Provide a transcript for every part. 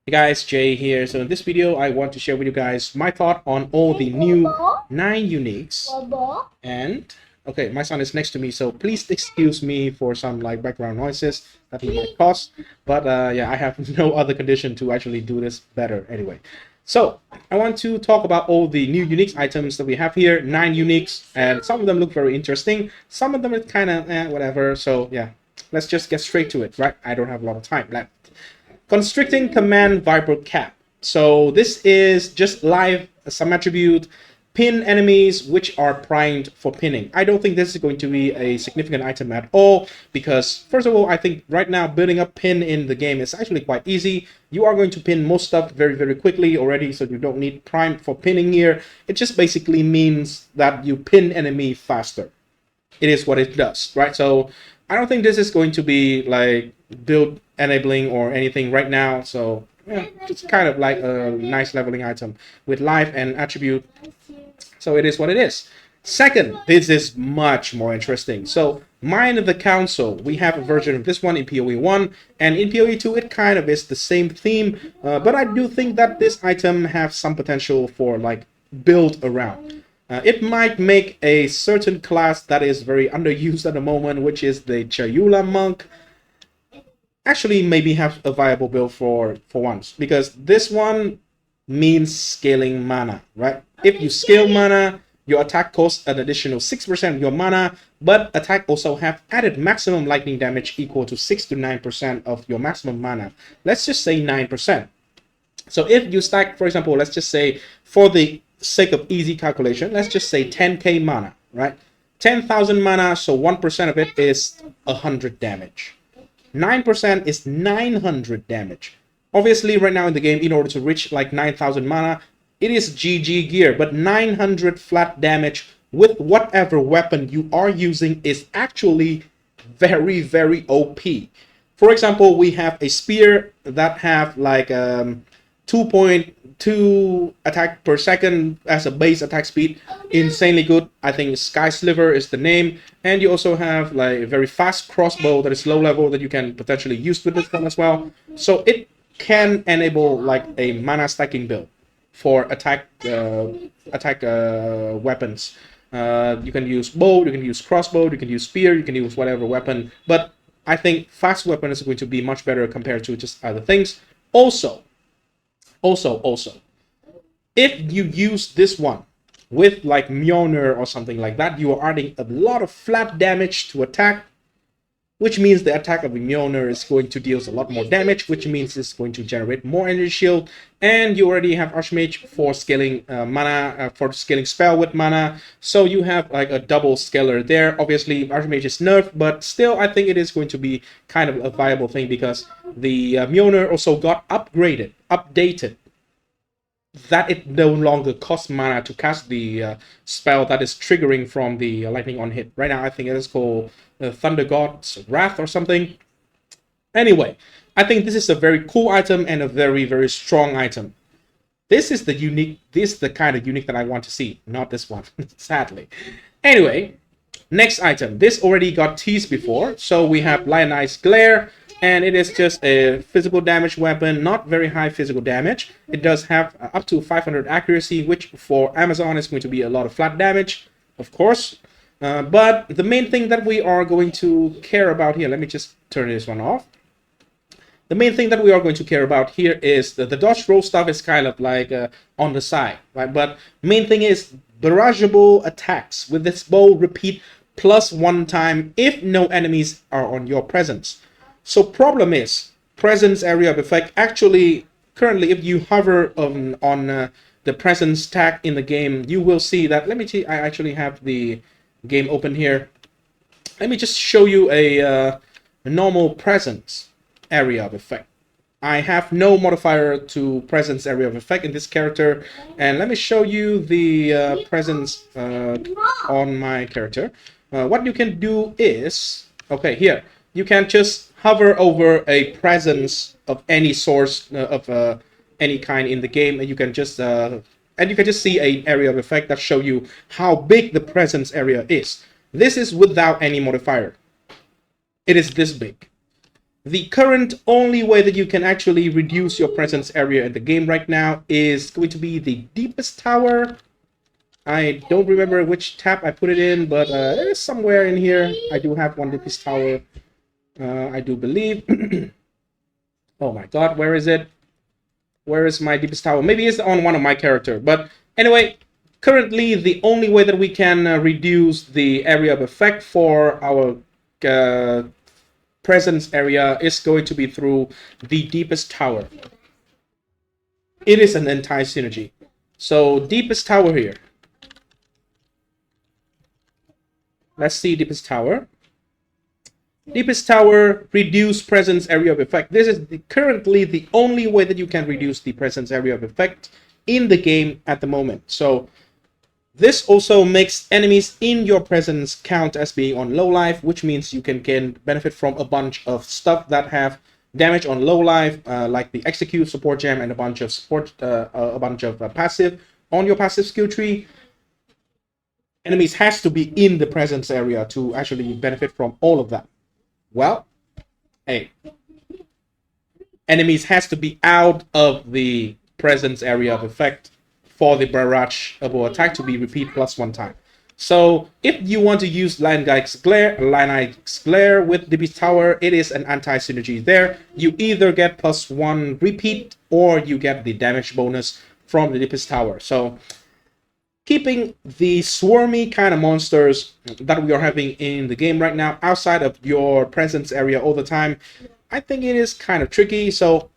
Hey guys, Jay here. So in this video, I want to share with you guys my thought on all the new 9 uniques. And okay, my son is next to me, so please excuse me for some like background noises that he might cause. But yeah, I have no other condition to actually do this better anyway. So I want to talk about all the new unique items that we have here, 9 uniques, and some of them look very interesting. Some of them are kind of whatever. So yeah, let's just get straight to it, right? I don't have a lot of time left. Constricting command Viper cap. So this is just live some attribute pin enemies which are primed for pinning. I don't think this is going to be a significant item at all because first of all, I think right now building up pin in the game is actually quite easy. You are going to pin most stuff very quickly already, so you don't need prime for pinning here. It just basically means that you pin enemy faster. It is what it does, right? So I don't think this is going to be like build enabling or anything right now. So yeah, it's kind of like a nice leveling item with life and attribute. So it is what it is. Second, this is much more interesting. So Mind of the Council, we have a version of this one in POE1, and in POE2 it kind of is the same theme, but I do think that this item has some potential for like build around. It might make a certain class that is very underused at the moment, which is the Chayula Monk, actually maybe have a viable build for once, because this one means scaling mana, right? If you scale mana, your attack costs an additional 6% of your mana, but attack also have added maximum lightning damage equal to 6 to 9% of your maximum mana. Let's just say 9%. So if you stack, for example, let's just say for the sake of easy calculation, let's just say 10k mana, right? 10,000 mana, so 1% of it is 100 damage. 9% is 900 damage. Obviously, right now in the game, in order to reach like 9,000 mana, it is GG gear, but 900 flat damage with whatever weapon you are using is actually very OP. For example, we have a spear that have like 2.2 attack per second as a base attack speed, insanely good. I think Sky Sliver is the name, and you also have like a very fast crossbow that is low level that you can potentially use with this one as well. So it can enable like a mana stacking build for attack weapons. You can use bow, you can use crossbow, you can use spear, you can use whatever weapon, but I think fast weapon is going to be much better compared to just other things. Also, if you use this one with like Mjolnir or something like that, you are adding a lot of flat damage to attack, which means the attack of the Mjolnir is going to deal a lot more damage, which means it's going to generate more energy shield, and you already have Archmage for scaling mana, for scaling spell with mana, so you have like a double scaler there. Obviously, Archmage is nerfed, but still, I think it is going to be kind of a viable thing because the Mjolnir also got updated, that it no longer costs mana to cast the spell that is triggering from the lightning on hit. Right now, I think it is called Thunder God's Wrath or something. Anyway, I think this is a very cool item and a very strong item. This is the kind of unique that I want to see, not this one, sadly. Anyway, next item. This already got teased before. So we have Lioneye's Glare, and it is just a physical damage weapon, not very high physical damage. It does have up to 500 accuracy, which for Amazon is going to be a lot of flat damage, of course. But the main thing that we are going to care about here, let me just turn this one off. The main thing that we are going to care about here is the dodge roll stuff is kind of like on the side, right? But main thing is barrageable attacks with this bow repeat +1 time if no enemies are on your presence. So problem is presence area of effect. Actually, currently, if you hover on the presence tag in the game, you will see that. Let me see. I actually have the game open here. Let me just show you a normal presence area of effect. I have no modifier to presence area of effect in this character, and let me show you the presence on my character. What you can do is, okay, here you can just hover over a presence of any source of any kind in the game, and you can just see an area of effect that show you how big the presence area is. This is without any modifier. It is this big. The current only way that you can actually reduce your presence area in the game right now is going to be the deepest tower. I don't remember which tab I put it in, but it is somewhere in here. I do have one deepest tower, I do believe. Oh my god, where is it? Where is my deepest tower? Maybe it's on one of my characters. But anyway, currently the only way that we can reduce the area of effect for our presence area is going to be through the deepest tower. It is an entire synergy. So deepest tower here. Let's see deepest tower. Deepest tower, reduce presence area of effect. This is currently the only way that you can reduce the presence area of effect in the game at the moment. So this also makes enemies in your presence count as being on low life, which means you can gain benefit from a bunch of stuff that have damage on low life, like the execute, support gem, and a bunch of support, passive on your passive skill tree. Enemies has to be in the presence area to actually benefit from all of that. Well, hey, enemies has to be out of the presence area of effect for the barrage able attack to be repeat +1 time. So if you want to use Lioneye's Glare with the Beast Tower, it is an anti-synergy there. You either get +1 repeat or you get the damage bonus from the Beast Tower. So keeping the swarmy kind of monsters that we are having in the game right now outside of your presence area all the time, I think it is kind of tricky. So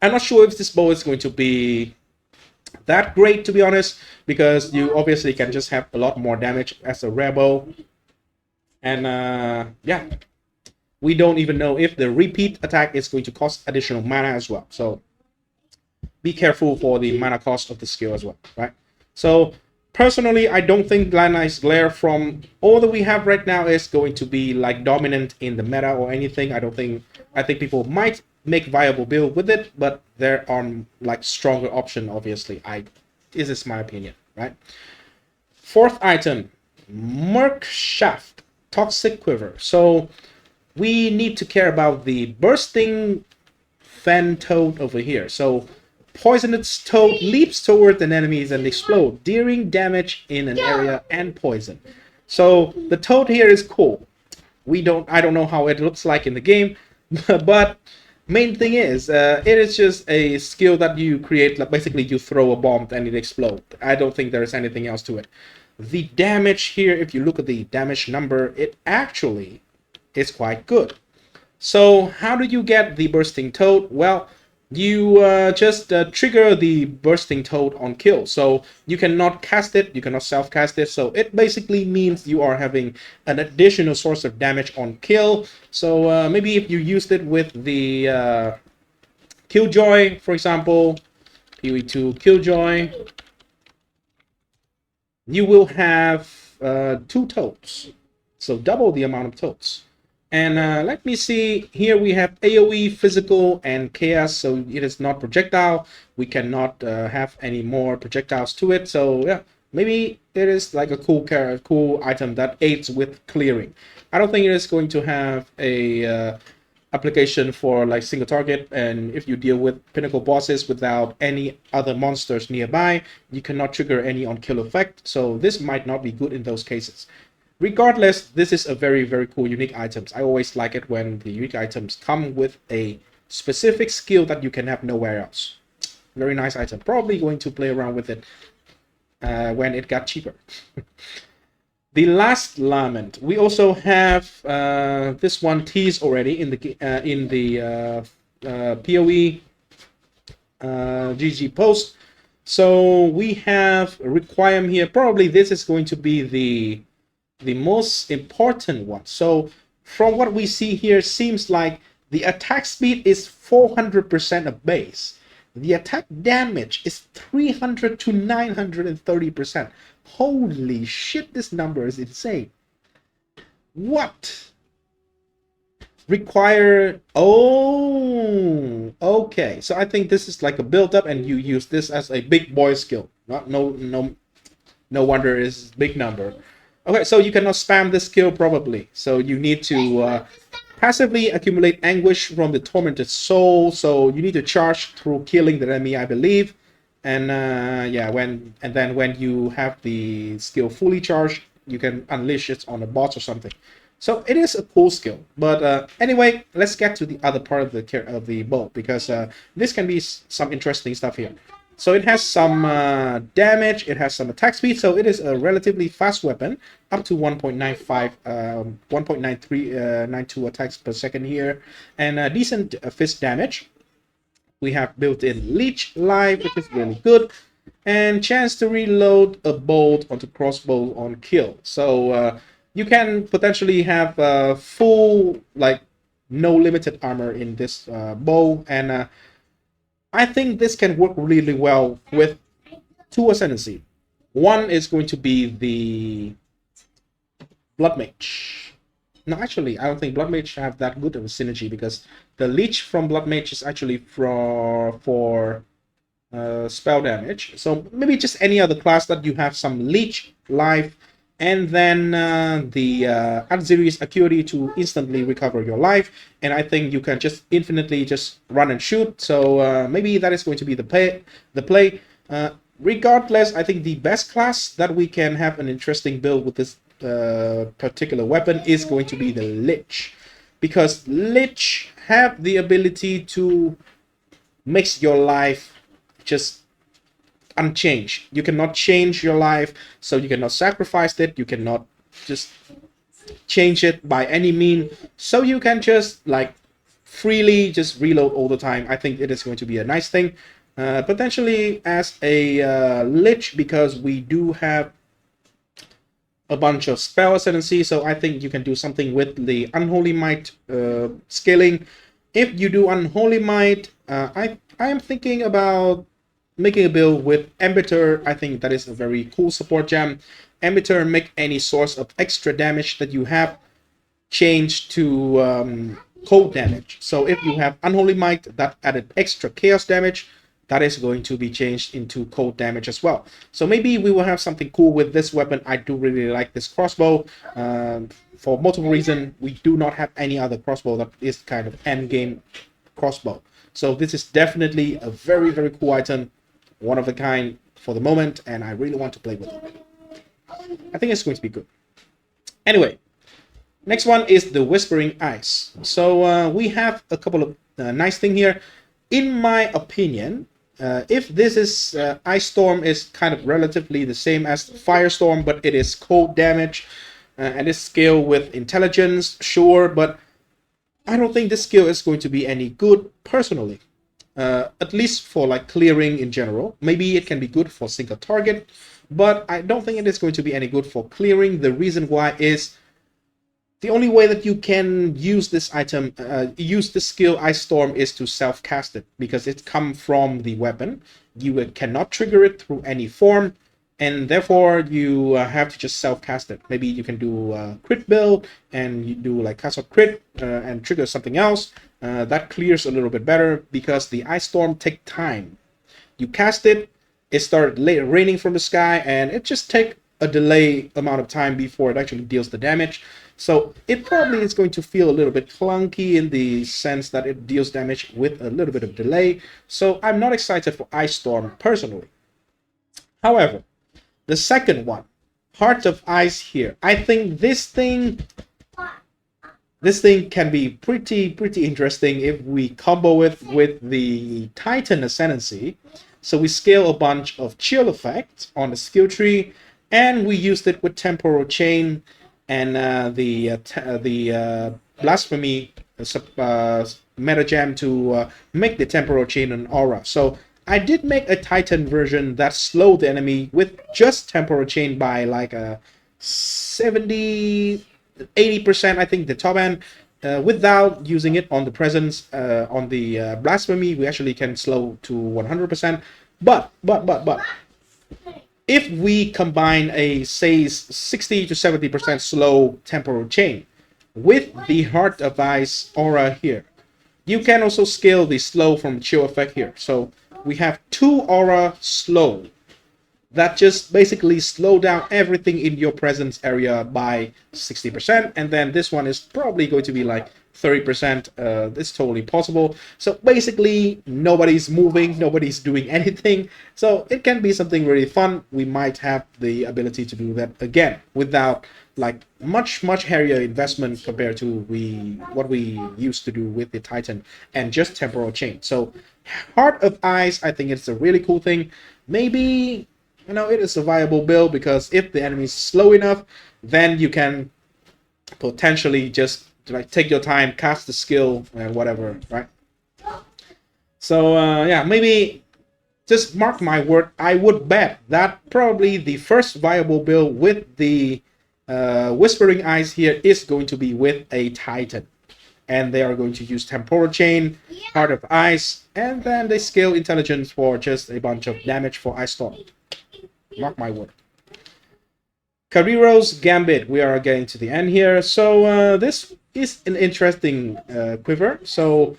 I'm not sure if this bow is going to be that great, to be honest, because you obviously can just have a lot more damage as a rare bow. And yeah, we don't even know if the repeat attack is going to cost additional mana as well. So be careful for the mana cost of the skill as well, right? So personally, I don't think Lioneye's Glare from all that we have right now is going to be like dominant in the meta or anything. I think people might make viable build with it, but there are like stronger option, obviously. This is my opinion, right? Fourth item, Murkshaft, Toxic Quiver. So we need to care about the bursting fan toad over here. So poisonous toad leaps toward an enemies and explode, dealing damage in an area and poison. So the toad here is cool. I don't know how it looks like in the game, but main thing is, it is just a skill that you create. Like basically, you throw a bomb and it explodes. I don't think there is anything else to it. The damage here, if you look at the damage number, it actually is quite good. So how do you get the bursting toad? Well, you just trigger the bursting toad on kill. So you cannot cast it, you cannot self-cast it. So it basically means you are having an additional source of damage on kill. So maybe if you used it with the Killjoy, for example, POE2 Killjoy, you will have 2 toads. So double the amount of toads. And let me see, here we have AoE, physical, and chaos, so it is not projectile. We cannot have any more projectiles to it, so yeah, maybe it is like a cool item that aids with clearing. I don't think it is going to have a application for like single target, and if you deal with pinnacle bosses without any other monsters nearby, you cannot trigger any on kill effect, so this might not be good in those cases. Regardless, this is a very, very cool unique items. I always like it when the unique items come with a specific skill that you can have nowhere else. Very nice item. Probably going to play around with it when it got cheaper. The last Lament. We also have this one teased already in the POE GG post. So we have Requiem here. Probably this is going to be the most important one. So from what we see here, seems like the attack speed is 400% of base. The attack damage is 300 to 930%. Holy shit, this number is insane. What? Require... Oh, okay. So I think this is like a build-up and you use this as a big boy skill. No wonder it's big number. Okay, so you cannot spam this skill probably. So you need to Passively accumulate anguish from the tormented soul. So you need to charge through killing the enemy, I believe. And yeah, then when you have the skill fully charged, you can unleash it on a boss or something. So it is a cool skill. But anyway, let's get to the other part of the bow, because this can be some interesting stuff here. So it has some damage, it has some attack speed, so it is a relatively fast weapon, up to 1.95, 1.92 attacks per second here, and decent fist damage. We have built-in leech life, which is really good, and chance to reload a bolt onto crossbow on kill. So you can potentially have full, like, no limited armor in this bow, and I think this can work really well with two ascendancy. One is going to be the Blood Mage. No, actually, I don't think Blood Mage have that good of a synergy, because the Leech from Blood Mage is actually for spell damage. So maybe just any other class that you have some Leech life, and then the Adziri's Acuity to instantly recover your life, and I think you can just infinitely just run and shoot. So maybe that is going to be the play. Regardless, I think the best class that we can have an interesting build with this particular weapon is going to be the Lich, because Lich have the ability to make your life just unchanged. You cannot change your life, so you cannot sacrifice it, you cannot just change it by any mean, so you can just like freely just reload all the time. I think it is going to be a nice thing, potentially as a Lich, because we do have a bunch of spell ascendancy, so I think you can do something with the Unholy Might scaling. If you do Unholy Might, I am thinking about making a build with Embiter. I think that is a very cool support gem. Embiter make any source of extra damage that you have change to cold damage. So if you have Unholy Might that added extra chaos damage, that is going to be changed into cold damage as well. So maybe we will have something cool with this weapon. I do really like this crossbow. For multiple reasons, we do not have any other crossbow that is kind of end game crossbow. So this is definitely a very, very cool item. One of a kind for the moment, and I really want to play with it. I think it's going to be good. Anyway, next one is the Whispering Ice. So we have a couple of nice things here. In my opinion, if this is Ice Storm is kind of relatively the same as Firestorm, but it is cold damage, and it's scale with intelligence, sure, but I don't think this skill is going to be any good personally. At least for like clearing in general. Maybe it can be good for single target, but I don't think it is going to be any good for clearing. The reason why is the only way that you can use this item, use the skill Ice Storm, is to self-cast it, because it comes from the weapon. You cannot trigger it through any form, and therefore you have to just self-cast it. Maybe you can do a crit build, and you do like cast out crit and trigger something else. That clears a little bit better, because the Ice Storm take time. You cast it, it started raining from the sky, and it just take a delay amount of time before it actually deals the damage. So it probably is going to feel a little bit clunky in the sense that it deals damage with a little bit of delay. So I'm not excited for Ice Storm personally. However, the second one, Heart of Ice here, I think this thing can be pretty interesting if we combo it with the Titan Ascendancy. So we scale a bunch of chill effects on the skill tree, and we used it with Temporal Chain and the Blasphemy meta gem to make the Temporal Chain an aura. So I did make a Titan version that slowed the enemy with just Temporal Chain by like a 70-80%, I think, the top end. Without using it on the presence, on the Blasphemy, we actually can slow to 100%. But if we combine a, say, 60 to 70% slow Temporal Chain with the Heart of Ice aura here, you can also scale the slow from chill effect here. So we have two aura slow that just basically slow down everything in your presence area by 60%, and then this one is probably going to be like 30%. It's totally possible. So basically, nobody's moving, nobody's doing anything. So it can be something really fun. We might have the ability to do that again without like much hairier investment compared to what we used to do with the Titan and just temporal chain. So Heart of Ice, I think it's a really cool thing. Maybe, you know, it is a viable build because if the enemy is slow enough, then you can potentially just like take your time, cast the skill and whatever, right? So yeah, maybe just mark my word, I would bet that probably the first viable build with the Whispering Eyes here is going to be with a Titan. And they are going to use Temporal Chain, Heart of Ice, and then they scale Intelligence for just a bunch of damage for Ice Storm. Mark my word. Cadiro's Gambit, we are getting to the end here. So this is an interesting quiver. So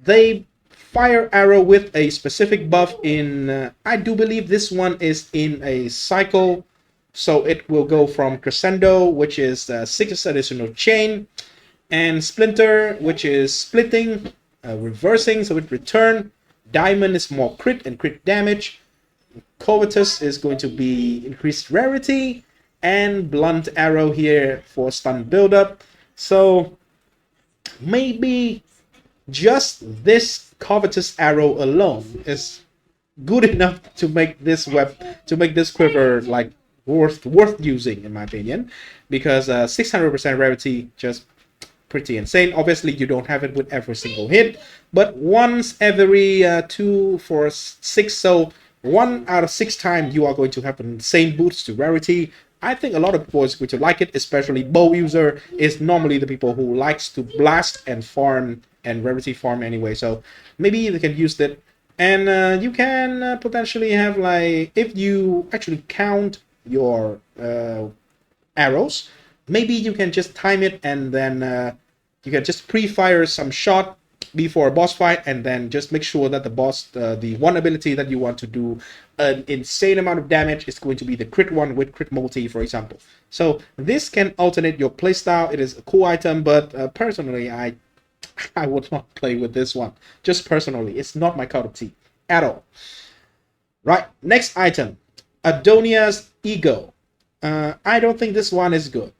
they fire arrow with a specific buff in, I do believe this one is in a cycle. So it will go from Crescendo, which is 6 additional chain, and Splinter, which is splitting, reversing, so it return. Diamond is more crit and crit damage. Covetous is going to be increased rarity, and Blunt Arrow here for stun buildup. So maybe just this Covetous Arrow alone is good enough to make this quiver like worth using, in my opinion, because 600% rarity, just pretty insane. Obviously you don't have it with every single hit, but once every 2 for 6, so 1 out of 6 times you are going to have an insane boost to rarity. I think a lot of people is going to like it, especially bow user is normally the people who likes to blast and farm and rarity farm anyway, so maybe they can use that. And you can potentially have, like, if you actually count your arrows, maybe you can just time it, and then you can just pre-fire some shot before a boss fight, and then just make sure that the boss, the one ability that you want to do an insane amount of damage is going to be the crit one with crit multi, for example. So this can alternate your playstyle. It is a cool item, but personally I would not play with this one. Just personally, it's not my cup of tea at all. Right, next item, Adonia's Ego. I don't think this one is good.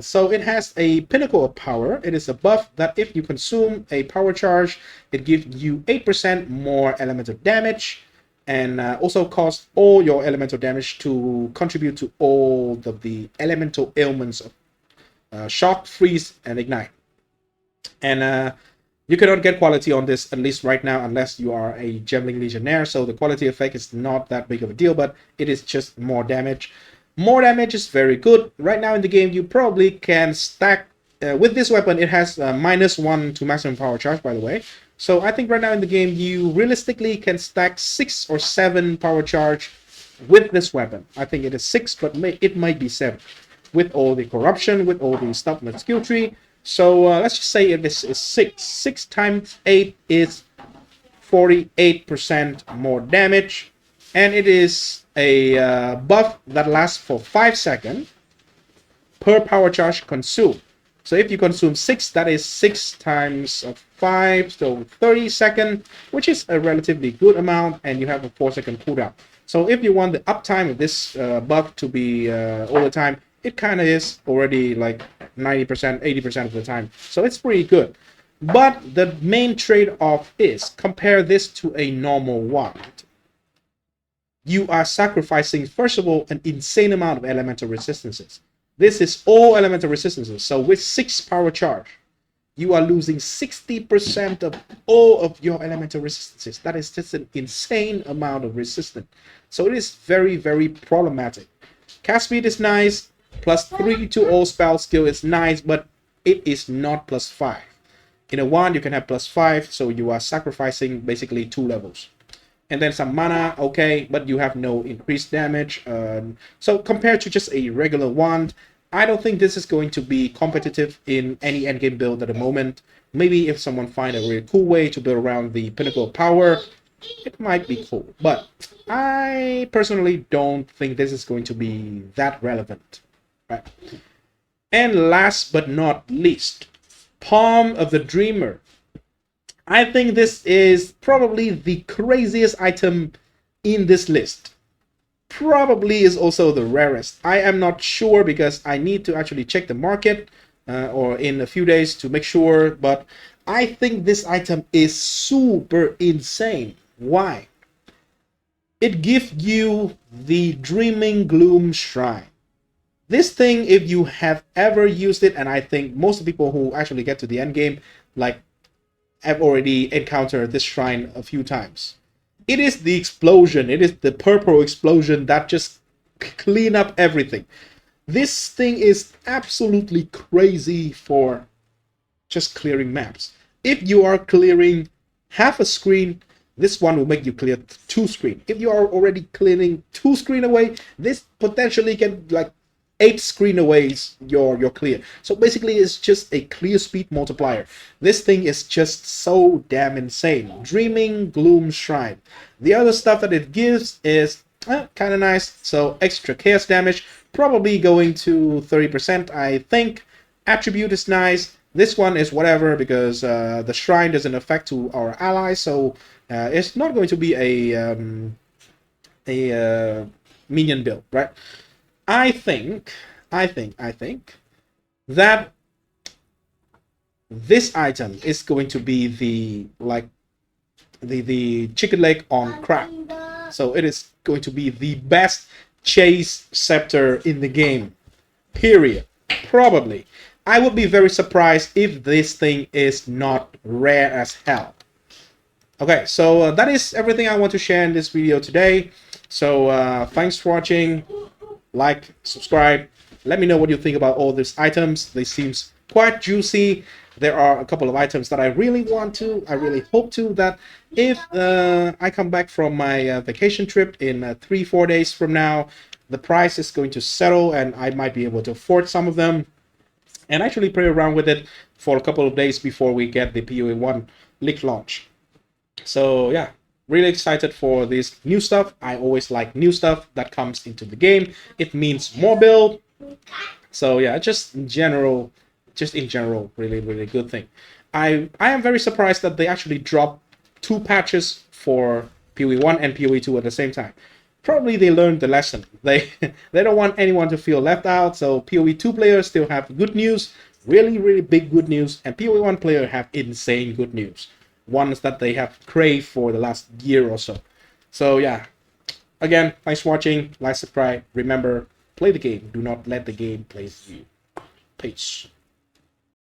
So it has a Pinnacle of Power. It is a buff that if you consume a power charge, it gives you 8% more elemental damage, and also costs all your elemental damage to contribute to all of the elemental ailments of Shock, Freeze, and Ignite. And you cannot get quality on this, at least right now, unless you are a Gemling Legionnaire, so the quality effect is not that big of a deal, but it is just more damage. More damage is very good. Right now in the game, you probably can stack... with this weapon, it has -1 to maximum power charge, by the way. So I think right now in the game, you realistically can stack 6 or 7 power charge with this weapon. I think it is 6, but it might be 7. With all the corruption, with all the stuff in the skill tree. So let's just say it is 6. 6 times 8 is 48% more damage. And it is a buff that lasts for 5 seconds per power charge consumed. So if you consume 6, that is 6 times 5, so 30 seconds, which is a relatively good amount, and you have a 4-second cooldown. So if you want the uptime of this buff to be all the time, it kind of is already like 90%, 80% of the time. So it's pretty good. But the main trade-off is, compare this to a normal wand. You are sacrificing, first of all, an insane amount of elemental resistances. This is all elemental resistances. So with 6 power charge, you are losing 60% of all of your elemental resistances. That is just an insane amount of resistance. So it is very, very problematic. Cast speed is nice. +3 to all spell skill is nice, but it is not +5. In a wand, you can have +5, so you are sacrificing basically 2 levels. And then some mana, okay, but you have no increased damage. So compared to just a regular wand, I don't think this is going to be competitive in any endgame build at the moment. Maybe if someone find a really cool way to build around the Pinnacle of Power, it might be cool. But I personally don't think this is going to be that relevant. Right. And last but not least, Palm of the Dreamer. I think this is probably the craziest item in this list. Probably is also the rarest. I am not sure because I need to actually check the market or in a few days to make sure, but I think this item is super insane. Why? It gives you the Dreaming Gloom Shrine. This thing, if you have ever used it, and I think most of the people who actually get to the end game, like, have already encountered this shrine a few times. It is the explosion. It is the purple explosion that just clean up everything. This thing is absolutely crazy for just clearing maps. If you are clearing half a screen, this one will make you clear 2 screen. If you are already clearing 2 screen away, this potentially can like 8 screen aways your clear. So basically it's just a clear speed multiplier. This thing is just so damn insane. Dreaming Gloom Shrine. The other stuff that it gives is kind of nice. So extra chaos damage, probably going to 30%, I think. Attribute is nice. This one is whatever because the shrine doesn't affect to our allies, so it's not going to be a minion build, right? I think that this item is going to be the chicken leg on crack. So it is going to be the best chase scepter in the game. Period. Probably. I would be very surprised if this thing is not rare as hell. Okay, so that is everything I want to share in this video today. So thanks for watching. Like, subscribe. Let me know what you think about all these items. They seems quite juicy. There are a couple of items that I really hope to, that if I come back from my vacation trip in 3-4 days from now, the price is going to settle and I might be able to afford some of them and actually play around with it for a couple of days before we get the POE1 leak launch. So yeah, really excited for this new stuff. I always like new stuff that comes into the game. It means more build. So yeah, just in general, really good thing. I am very surprised that they actually dropped 2 patches for POE1 and POE2 at the same time. Probably they learned the lesson. They don't want anyone to feel left out. So POE2 players still have good news, really big good news, and POE1 players have insane good news. Ones that they have craved for the last year or so. So yeah, again, thanks for watching. Like, subscribe. Remember, play the game. Do not let the game play you. Peace.